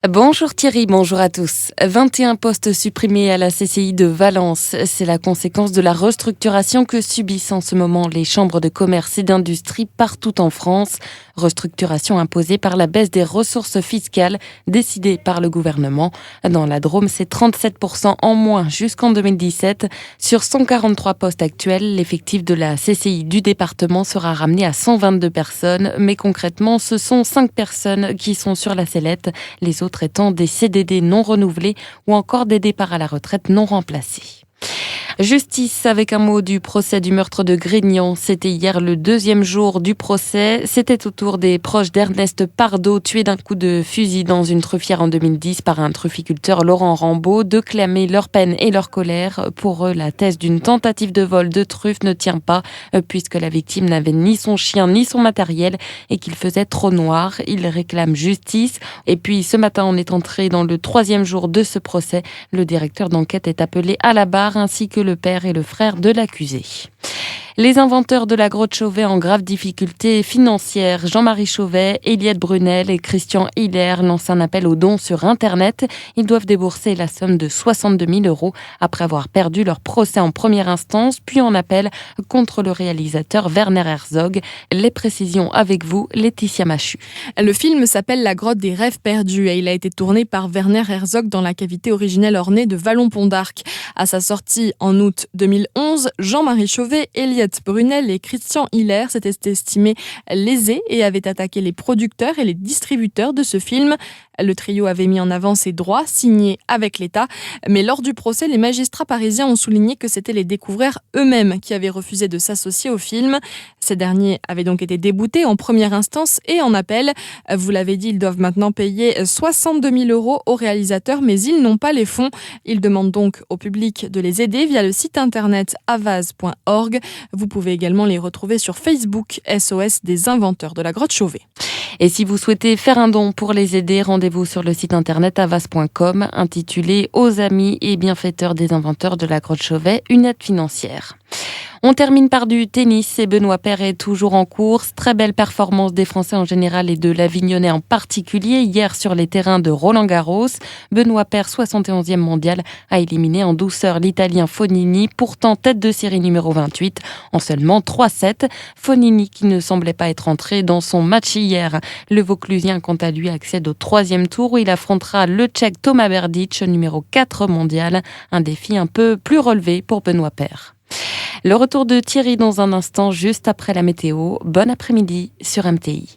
Bonjour Thierry, bonjour à tous. 21 postes supprimés à la CCI de Valence. C'est la conséquence de la restructuration que subissent en ce moment les chambres de commerce et d'industrie partout en France. Restructuration imposée par la baisse des ressources fiscales décidée par le gouvernement. Dans la Drôme, c'est 37% en moins jusqu'en 2017. Sur 143 postes actuels, l'effectif de la CCI du département sera ramené à 122 personnes. Mais concrètement, ce sont 5 personnes qui sont sur la sellette. Les autres étant des CDD non renouvelés ou encore des départs à la retraite non remplacés. Justice avec un mot du procès du meurtre de Grignan. C'était hier le deuxième jour du procès. C'était au tour des proches d'Ernest Pardo, tué d'un coup de fusil dans une truffière en 2010 par un trufficulteur Laurent Rambaud, de clamer leur peine et leur colère. Pour eux, la thèse d'une tentative de vol de truffe ne tient pas, puisque la victime n'avait ni son chien ni son matériel et qu'il faisait trop noir. Ils réclament justice. Et puis ce matin, on est entré dans le troisième jour de ce procès. Le directeur d'enquête est appelé à la barre, ainsi que le père et le frère de l'accusé. Les inventeurs de la grotte Chauvet en grave difficulté financière. Jean-Marie Chauvet, Eliette Brunel et Christian Hiller lancent un appel aux dons sur Internet. Ils doivent débourser la somme de 62 000 € après avoir perdu leur procès en première instance, puis en appel contre le réalisateur Werner Herzog. Les précisions avec vous, Laetitia Machu. Le film s'appelle La grotte des rêves perdus et il a été tourné par Werner Herzog dans la cavité originelle ornée de Vallon-Pont d'Arc. À sa sortie en août 2011, Jean-Marie Chauvet, Eliette Brunel et Christian Hiller s'étaient estimés lésés et avaient attaqué les producteurs et les distributeurs de ce film. Le trio avait mis en avant ses droits signés avec l'État, mais lors du procès, les magistrats parisiens ont souligné que c'était les découvreurs eux-mêmes qui avaient refusé de s'associer au film. Ces derniers avaient donc été déboutés en première instance et en appel. Vous l'avez dit, ils doivent maintenant payer 62 000 € au réalisateur, mais ils n'ont pas les fonds. Ils demandent donc au public de les aider via le site internet avaz.org. Vous pouvez également les retrouver sur Facebook, SOS des inventeurs de la grotte Chauvet. Et si vous souhaitez faire un don pour les aider, rendez-vous sur le site internet avas.com intitulé « Aux amis et bienfaiteurs des inventeurs de la grotte Chauvet, une aide financière ». On termine par du tennis et Benoît Paire est toujours en course. Très belle performance des Français en général et de l'Avignonnais en particulier hier sur les terrains de Roland-Garros. Benoît Paire, 71e mondial, a éliminé en douceur l'Italien Fognini, pourtant tête de série numéro 28, en seulement 3-7. Fognini qui ne semblait pas être entré dans son match hier. Le Vauclusien, quant à lui, accède au troisième tour où il affrontera le Tchèque Thomas Berdych, numéro 4 mondial. Un défi un peu plus relevé pour Benoît Paire. Le retour de Thierry dans un instant, juste après la météo. Bon après-midi sur MTI.